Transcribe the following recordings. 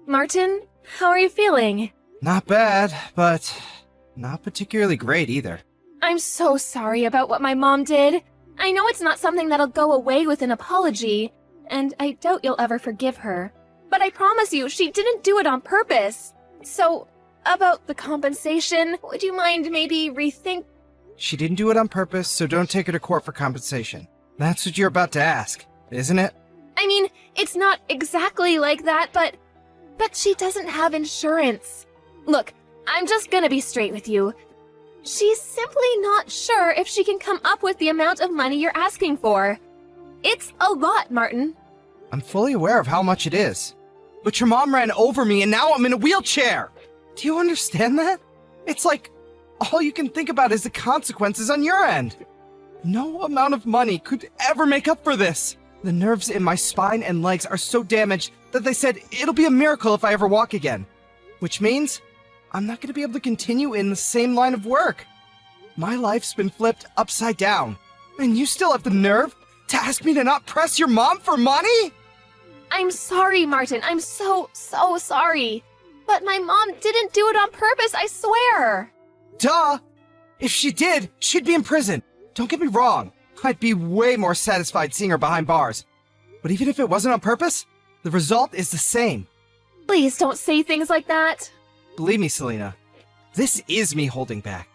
Martin, how are you feeling? Not bad, but not particularly great either. I'm so sorry about what my mom did. I know it's not something that'll go away with an apology, and I doubt you'll ever forgive her. But I promise you, she didn't do it on purpose. So, about the compensation, would you mind maybe rethink? She didn't do it on purpose, so don't take her to court for compensation. That's what you're about to ask, isn't it? I mean, it's not exactly like that, but she doesn't have insurance. Look, I'm just gonna be straight with you. She's simply not sure if she can come up with the amount of money you're asking for. It's a lot, Martin. I'm fully aware of how much it is. But your mom ran over me and now I'm in a wheelchair! Do you understand that? It's like all you can think about is the consequences on your end. No amount of money could ever make up for this. The nerves in my spine and legs are so damaged that they said it'll be a miracle if I ever walk again. Which means I'm not going to be able to continue in the same line of work. My life's been flipped upside down. And you still have the nerve to ask me to not press your mom for money? I'm sorry, Martin. I'm so sorry. But my mom didn't do it on purpose, I swear. Duh! If she did, she'd be in prison. Don't get me wrong. I'd be way more satisfied seeing her behind bars. But even if it wasn't on purpose, the result is the same. Please don't say things like that. Believe me, Selena, this is me holding back.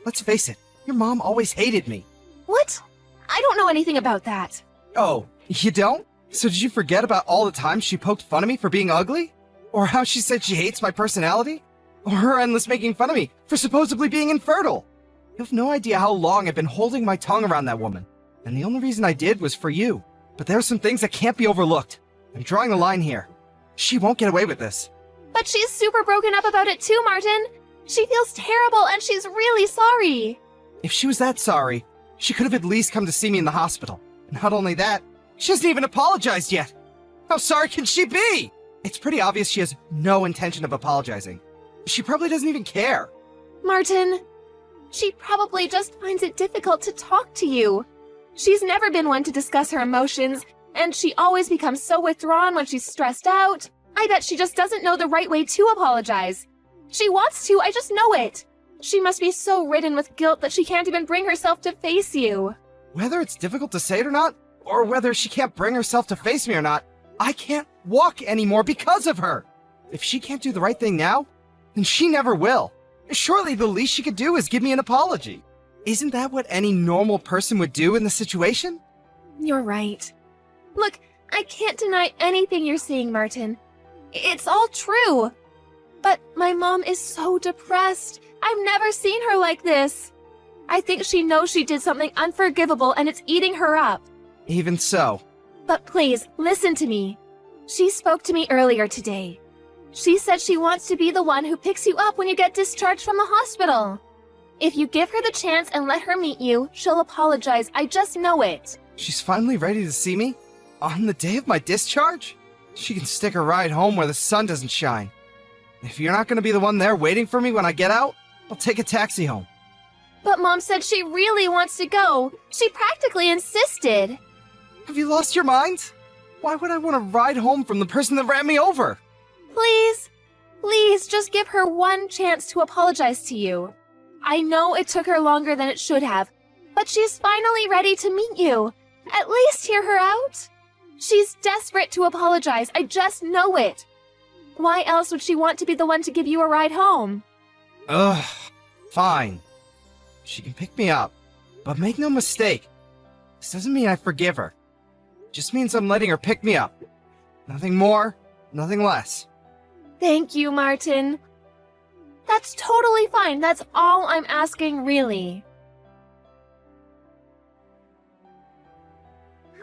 Let's face it, your mom always hated me. What? I don't know anything about that. Oh, you don't? So did you forget about all the times she poked fun of me for being ugly? Or how she said she hates my personality? Or her endless making fun of me for supposedly being infertile? You have no idea how long I've been holding my tongue around that woman. And the only reason I did was for you. But there are some things that can't be overlooked. I'm drawing a line here. She won't get away with this. But she's super broken up about it too, Martin. She feels terrible and she's really sorry. If she was that sorry, she could have at least come to see me in the hospital. Not only that, she hasn't even apologized yet. How sorry can she be? It's pretty obvious she has no intention of apologizing. She probably doesn't even care. Martin, she probably just finds it difficult to talk to you. She's never been one to discuss her emotions, and she always becomes so withdrawn when she's stressed out. I bet she just doesn't know the right way to apologize. She wants to, I just know it. She must be so ridden with guilt that she can't even bring herself to face you. Whether it's difficult to say it or not, or whether she can't bring herself to face me or not, I can't walk anymore because of her. If she can't do the right thing now, then she never will. Surely the least she could do is give me an apology. Isn't that what any normal person would do in the situation? You're right. Look, I can't deny anything you're saying, Martin. It's all true. But my mom is so depressed. I've never seen her like this. I think she knows she did something unforgivable and it's eating her up. Even so. But please, listen to me. She spoke to me earlier today. She said she wants to be the one who picks you up when you get discharged from the hospital. If you give her the chance and let her meet you, she'll apologize. I just know it. She's finally ready to see me? On the day of my discharge? She can stick a ride home where the sun doesn't shine. If you're not going to be the one there waiting for me when I get out, I'll take a taxi home. But Mom said she really wants to go. She practically insisted. Have you lost your mind? Why would I want to ride home from the person that ran me over? Please, just give her one chance to apologize to you. I know it took her longer than it should have, but she's finally ready to meet you. At least hear her out. She's desperate to apologize, I just know it. Why else would she want to be the one to give you a ride home? Ugh, fine. She can pick me up, but make no mistake, this doesn't mean I forgive her. It just means I'm letting her pick me up. Nothing more, nothing less. Thank you, Martin. That's totally fine. That's all I'm asking, really.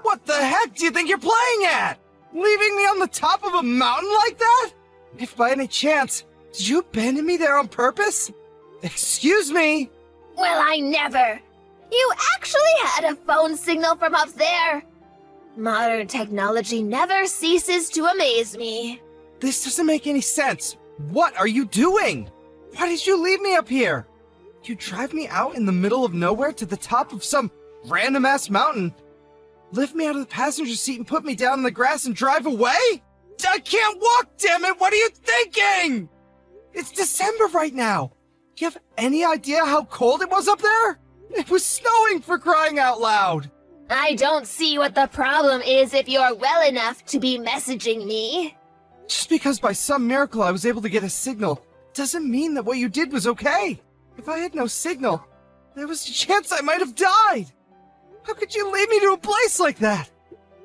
What the heck do you think you're playing at? Leaving me on the top of a mountain like that? If by any chance, did you abandon me there on purpose? Excuse me? Well, I never. You actually had a phone signal from up there. Modern technology never ceases to amaze me. This doesn't make any sense. What are you doing? Why did you leave me up here? You drive me out in the middle of nowhere to the top of some random-ass mountain, lift me out of the passenger seat and put me down in the grass and drive away? I can't walk, damn it! What are you thinking? It's December right now. Do you have any idea how cold it was up there? It was snowing, for crying out loud. I don't see what the problem is if you're well enough to be messaging me. Just because by some miracle I was able to get a signal doesn't mean that what you did was okay. If I had no signal, there was a chance I might have died. How could you lead me to a place like that?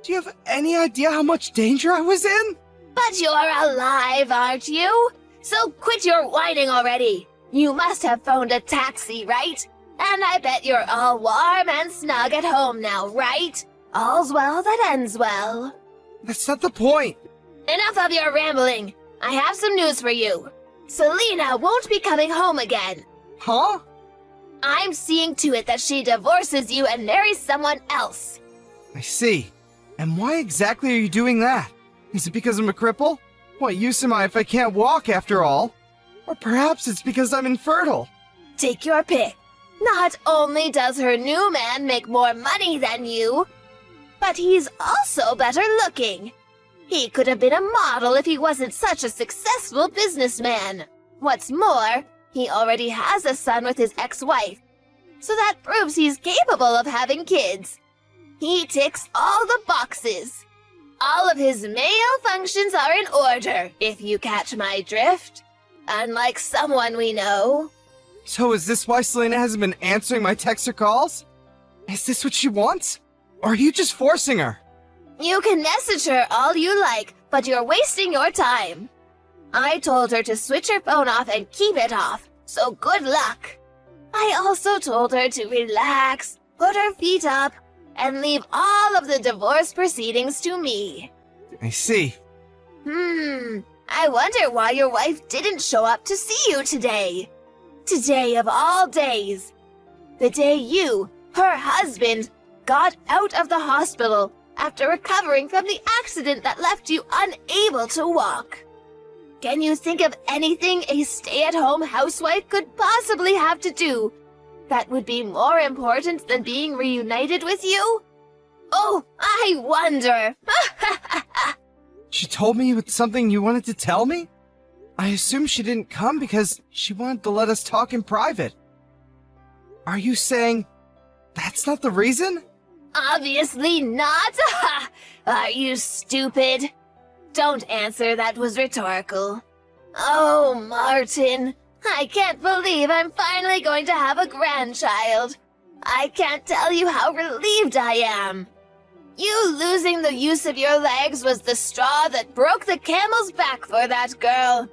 Do you have any idea how much danger I was in? But you're alive, aren't you? So quit your whining already. You must have phoned a taxi, right? And I bet you're all warm and snug at home now, right? All's well that ends well. That's not the point. Enough of your rambling. I have some news for you. Selena won't be coming home again. Huh? I'm seeing to it that she divorces you and marries someone else. I see. And why exactly are you doing that? Is it because I'm a cripple? What use am I if I can't walk, after all? Or perhaps it's because I'm infertile. Take your pick. Not only does her new man make more money than you, but he's also better looking. He could have been a model if he wasn't such a successful businessman. What's more, he already has a son with his ex-wife, so that proves he's capable of having kids. He ticks all the boxes. All of his male functions are in order, if you catch my drift. Unlike someone we know. So is this why Selena hasn't been answering my texts or calls? Is this what she wants? Or are you just forcing her? You can message her all you like, but you're wasting your time. I told her to switch her phone off and keep it off, so good luck. I also told her to relax, put her feet up, and leave all of the divorce proceedings to me. I see. I wonder why your wife didn't show up to see you today. Today of all days. The day you, her husband, got out of the hospital after recovering from the accident that left you unable to walk. Can you think of anything a stay-at-home housewife could possibly have to do that would be more important than being reunited with you? Oh, I wonder. She told me it's something you wanted to tell me? I assume she didn't come because she wanted to let us talk in private. Are you saying that's not the reason? Obviously not. Are you stupid? Don't answer, that was rhetorical. Oh, Martin, I can't believe I'm finally going to have a grandchild. I can't tell you how relieved I am. You losing the use of your legs was the straw that broke the camel's back for that girl.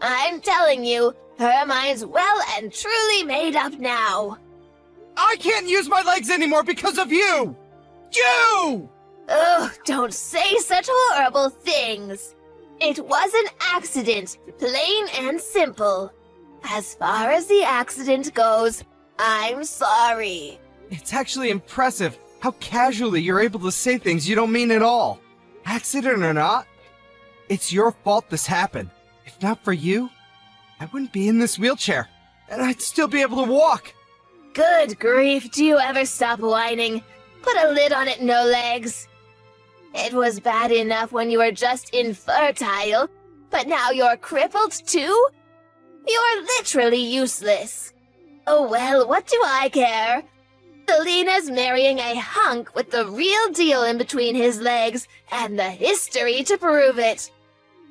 I'm telling you, her mind's well and truly made up now. I can't use my legs anymore because of you! You! Ugh, don't say such horrible things. It was an accident, plain and simple. As far as the accident goes, I'm sorry. It's actually impressive how casually you're able to say things you don't mean at all. Accident or not, it's your fault this happened. If not for you, I wouldn't be in this wheelchair, and I'd still be able to walk. Good grief, do you ever stop whining? Put a lid on it, no legs. It was bad enough when you were just infertile, but now you're crippled too? You're literally useless. Oh well, what do I care? Selena's marrying a hunk with the real deal in between his legs and the history to prove it.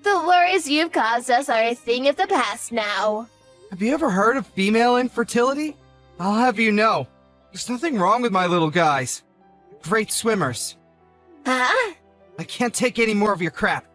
The worries you've caused us are a thing of the past now. Have you ever heard of female infertility? I'll have you know, there's nothing wrong with my little guys. Great swimmers. Huh? I can't take any more of your crap.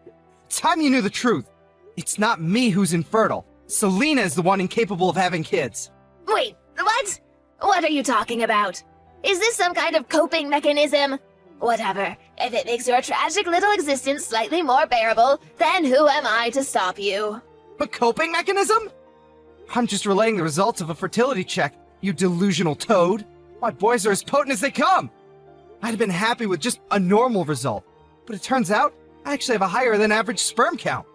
It's time you knew the truth. It's not me who's infertile. Selena is the one incapable of having kids. Wait, what? What are you talking about? Is this some kind of coping mechanism? Whatever. If it makes your tragic little existence slightly more bearable, then who am I to stop you? A coping mechanism? I'm just relaying the results of a fertility check, you delusional toad. My boys are as potent as they come. I'd have been happy with just a normal result, but it turns out I actually have a higher than average sperm count.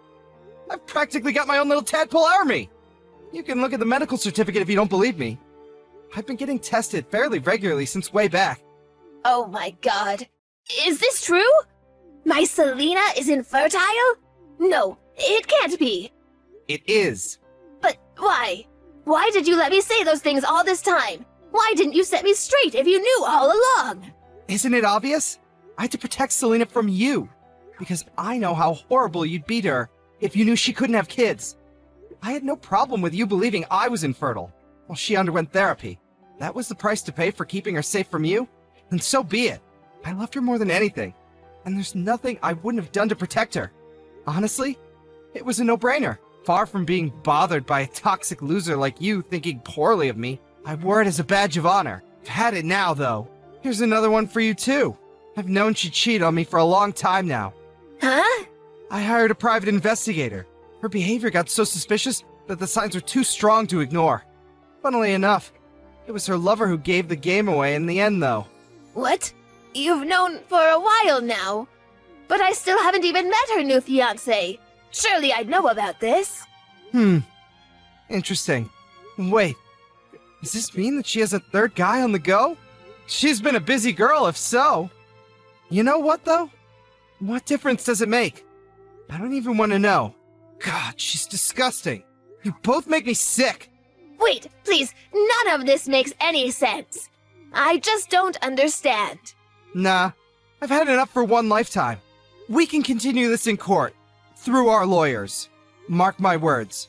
I've practically got my own little tadpole army. You can look at the medical certificate if you don't believe me. I've been getting tested fairly regularly since way back. Oh my god. Is this true? My Selena is infertile? No, it can't be. It is. But why? Why did you let me say those things all this time? Why didn't you set me straight if you knew all along? Isn't it obvious? I had to protect Selena from you. Because I know how horrible you'd be to her if you knew she couldn't have kids. I had no problem with you believing I was infertile while she underwent therapy. That was the price to pay for keeping her safe from you? Then so be it. I loved her more than anything. And there's nothing I wouldn't have done to protect her. Honestly, it was a no-brainer. Far from being bothered by a toxic loser like you thinking poorly of me, I wore it as a badge of honor. I've had it now, though. Here's another one for you, too. I've known she'd cheat on me for a long time now. Huh? I hired a private investigator. Her behavior got so suspicious that the signs were too strong to ignore. Funnily enough, it was her lover who gave the game away in the end, though. What? You've known for a while now. But I still haven't even met her new fiancé. Surely I'd know about this. Interesting. Wait, does this mean that she has a third guy on the go? She's been a busy girl if so. You know what, though? What difference does it make? I don't even want to know. God, she's disgusting. You both make me sick. Wait, please, none of this makes any sense. I just don't understand. Nah, I've had enough for one lifetime. We can continue this in court, through our lawyers. Mark my words.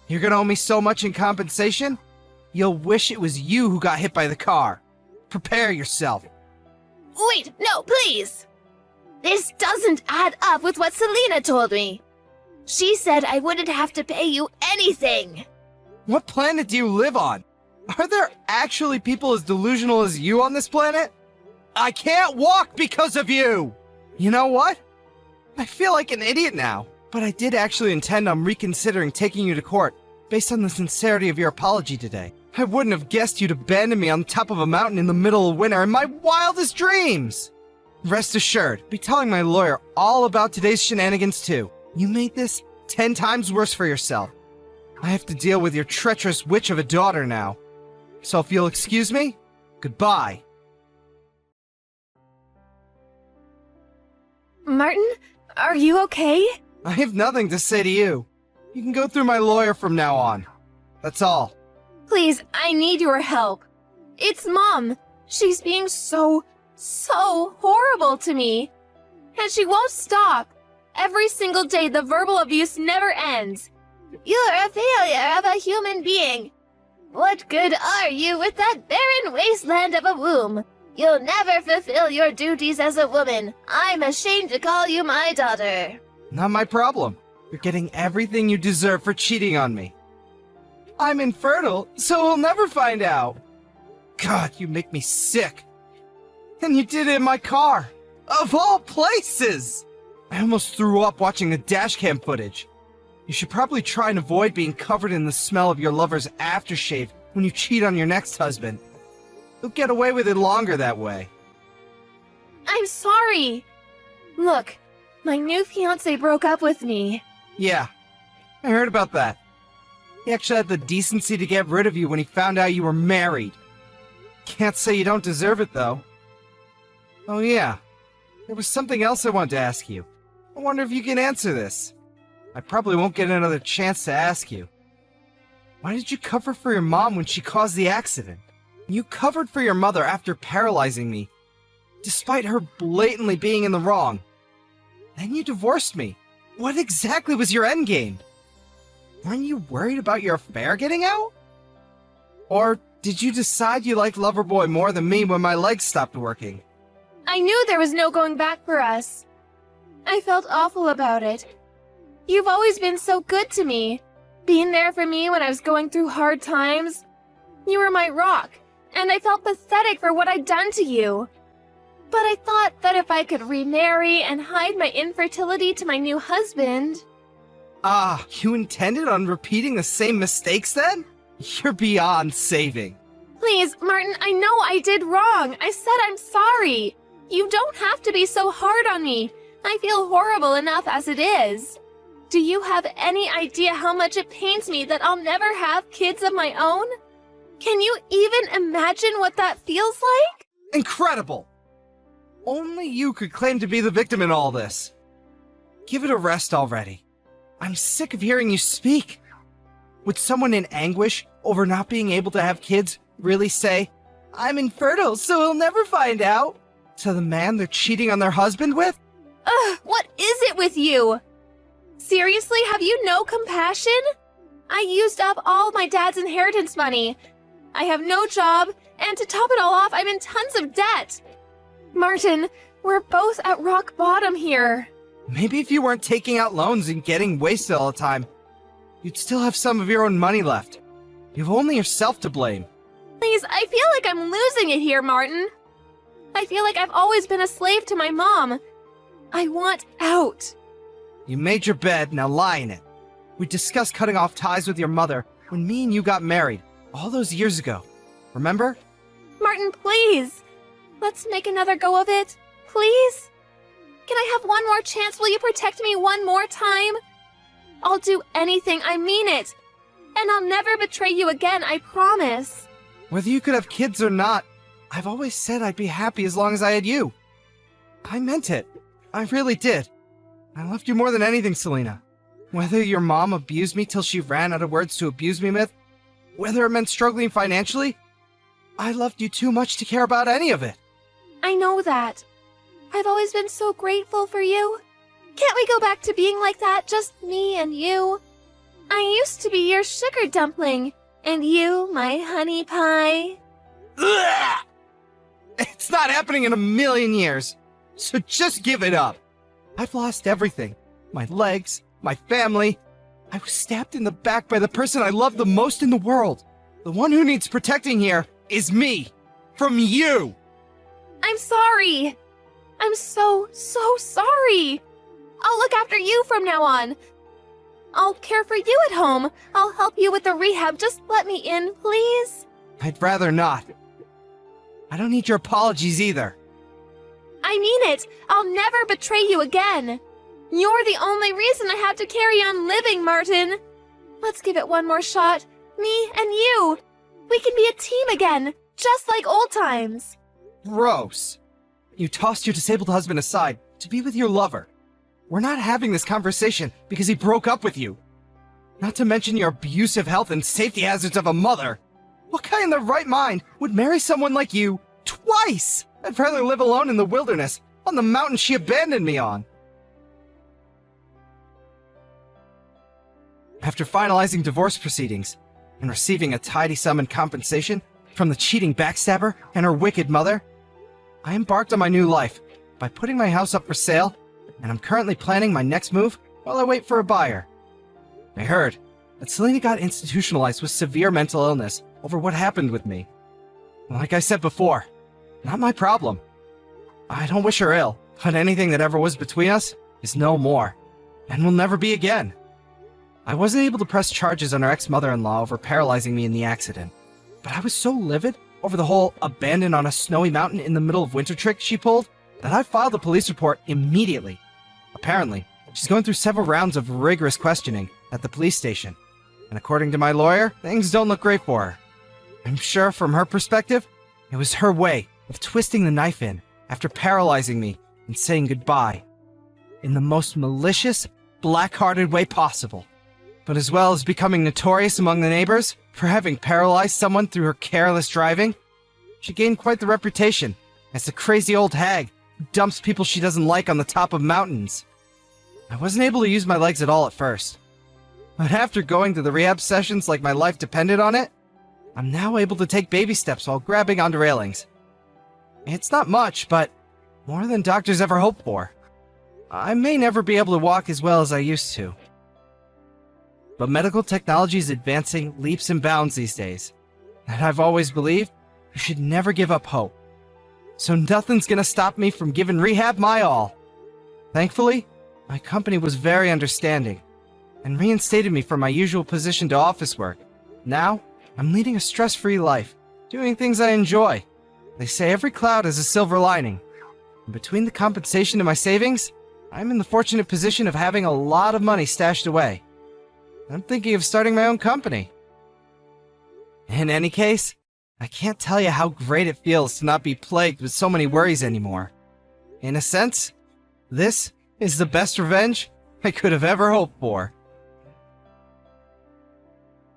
You're gonna owe me so much in compensation, you'll wish it was you who got hit by the car. Prepare yourself. Wait, no, please! This doesn't add up with what Selena told me. She said I wouldn't have to pay you anything. What planet do you live on? Are there actually people as delusional as you on this planet? I can't walk because of you! You know what? I feel like an idiot now, but I did actually intend on reconsidering taking you to court based on the sincerity of your apology today. I wouldn't have guessed you'd abandon me on top of a mountain in the middle of winter in my wildest dreams! Rest assured, be telling my lawyer all about today's shenanigans too. You made this 10 times worse for yourself. I have to deal with your treacherous witch of a daughter now. So if you'll excuse me, goodbye. Martin, are you okay? I have nothing to say to you. You can go through my lawyer from now on. That's all. Please, I need your help. It's Mom. She's being so horrible to me. And she won't stop. Every single day, the verbal abuse never ends. You're a failure of a human being. What good are you with that barren wasteland of a womb? You'll never fulfill your duties as a woman. I'm ashamed to call you my daughter. Not my problem. You're getting everything you deserve for cheating on me. I'm infertile, so we'll never find out. God, you make me sick. And you did it in my car. Of all places! I almost threw up watching the dashcam footage. You should probably try and avoid being covered in the smell of your lover's aftershave when you cheat on your next husband. You'll get away with it longer that way. I'm sorry. Look, my new fiancé broke up with me. Yeah, I heard about that. He actually had the decency to get rid of you when he found out you were married. Can't say you don't deserve it, though. Oh yeah, there was something else I wanted to ask you. I wonder if you can answer this. I probably won't get another chance to ask you. Why did you cover for your mom when she caused the accident? You covered for your mother after paralyzing me, despite her blatantly being in the wrong. Then you divorced me. What exactly was your endgame? Weren't you worried about your affair getting out? Or did you decide you liked Loverboy more than me when my legs stopped working? I knew there was no going back for us. I felt awful about it. You've always been so good to me, being there for me when I was going through hard times. You were my rock, and I felt pathetic for what I'd done to you. But I thought that if I could remarry and hide my infertility to my new husband... Ah, you intended on repeating the same mistakes then? You're beyond saving. Please, Martin, I know I did wrong. I said I'm sorry. You don't have to be so hard on me. I feel horrible enough as it is. Do you have any idea how much it pains me that I'll never have kids of my own? Can you even imagine what that feels like? Incredible! Only you could claim to be the victim in all this. give it a rest already. I'm sick of hearing you speak. Would someone in anguish over not being able to have kids really say, "I'm infertile, so he'll never find out," to the man they're cheating on their husband with? Ugh, what is it with you? Seriously, have you no compassion? I used up all my dad's inheritance money. I have no job, and to top it all off, I'm in tons of debt. Martin, we're both at rock bottom here. Maybe if you weren't taking out loans and getting wasted all the time, you'd still have some of your own money left. You've only yourself to blame. Please, I feel like I'm losing it here, Martin. I feel like I've always been a slave to my mom. I want out. You made your bed, now lie in it. We discussed cutting off ties with your mother when me and you got married, all those years ago. Remember? Martin, please. Let's make another go of it. Please? Can I have one more chance? Will you protect me one more time? I'll do anything, I mean it. And I'll never betray you again, I promise. Whether you could have kids or not, I've always said I'd be happy as long as I had you. I meant it. I really did. I loved you more than anything, Selena. Whether your mom abused me till she ran out of words to abuse me with, whether it meant struggling financially, I loved you too much to care about any of it. I know that. I've always been so grateful for you. Can't we go back to being like that, just me and you? I used to be your sugar dumpling, and you my honey pie. Ugh! It's not happening in a million years, so just give it up. I've lost everything. My legs, my family. I was stabbed in the back by the person I love the most in the world. The one who needs protecting here is me. From you. I'm sorry. I'm so sorry. I'll look after you from now on. I'll care for you at home. I'll help you with the rehab. Just let me in, please. I'd rather not. I don't need your apologies either. I mean it. I'll never betray you again. You're the only reason I have to carry on living, Martin. Let's give it one more shot. Me and you. We can be a team again, just like old times. Gross. You tossed your disabled husband aside to be with your lover. We're not having this conversation because he broke up with you. Not to mention your abusive health and safety hazards of a mother. What guy in their right mind would marry someone like you twice? I'd rather live alone in the wilderness, on the mountain she abandoned me on. After finalizing divorce proceedings and receiving a tidy sum in compensation from the cheating backstabber and her wicked mother, I embarked on my new life by putting my house up for sale, and I'm currently planning my next move while I wait for a buyer. I heard that Selena got institutionalized with severe mental illness over what happened with me. Like I said before, not my problem. I don't wish her ill, but anything that ever was between us is no more, and will never be again. I wasn't able to press charges on her ex-mother-in-law over paralyzing me in the accident, but I was so livid over the whole abandoned on a snowy mountain in the middle of winter trick she pulled that I filed a police report immediately. Apparently, she's going through several rounds of rigorous questioning at the police station, and according to my lawyer, things don't look great for her. I'm sure from her perspective, it was her way of twisting the knife in after paralyzing me and saying goodbye in the most malicious, black-hearted way possible. But as well as becoming notorious among the neighbors for having paralyzed someone through her careless driving, she gained quite the reputation as the crazy old hag who dumps people she doesn't like on the top of mountains. I wasn't able to use my legs at all at first, but after going to the rehab sessions like my life depended on it, I'm now able to take baby steps while grabbing onto railings. It's not much, but more than doctors ever hoped for. I may never be able to walk as well as I used to. But medical technology is advancing leaps and bounds these days, and I've always believed you should never give up hope. So nothing's gonna stop me from giving rehab my all. Thankfully, my company was very understanding and reinstated me from my usual position to office work. Now, I'm leading a stress-free life, doing things I enjoy. They say every cloud has a silver lining, and between the compensation and my savings, I'm in the fortunate position of having a lot of money stashed away. I'm thinking of starting my own company. In any case, I can't tell you how great it feels to not be plagued with so many worries anymore. In a sense, this is the best revenge I could have ever hoped for.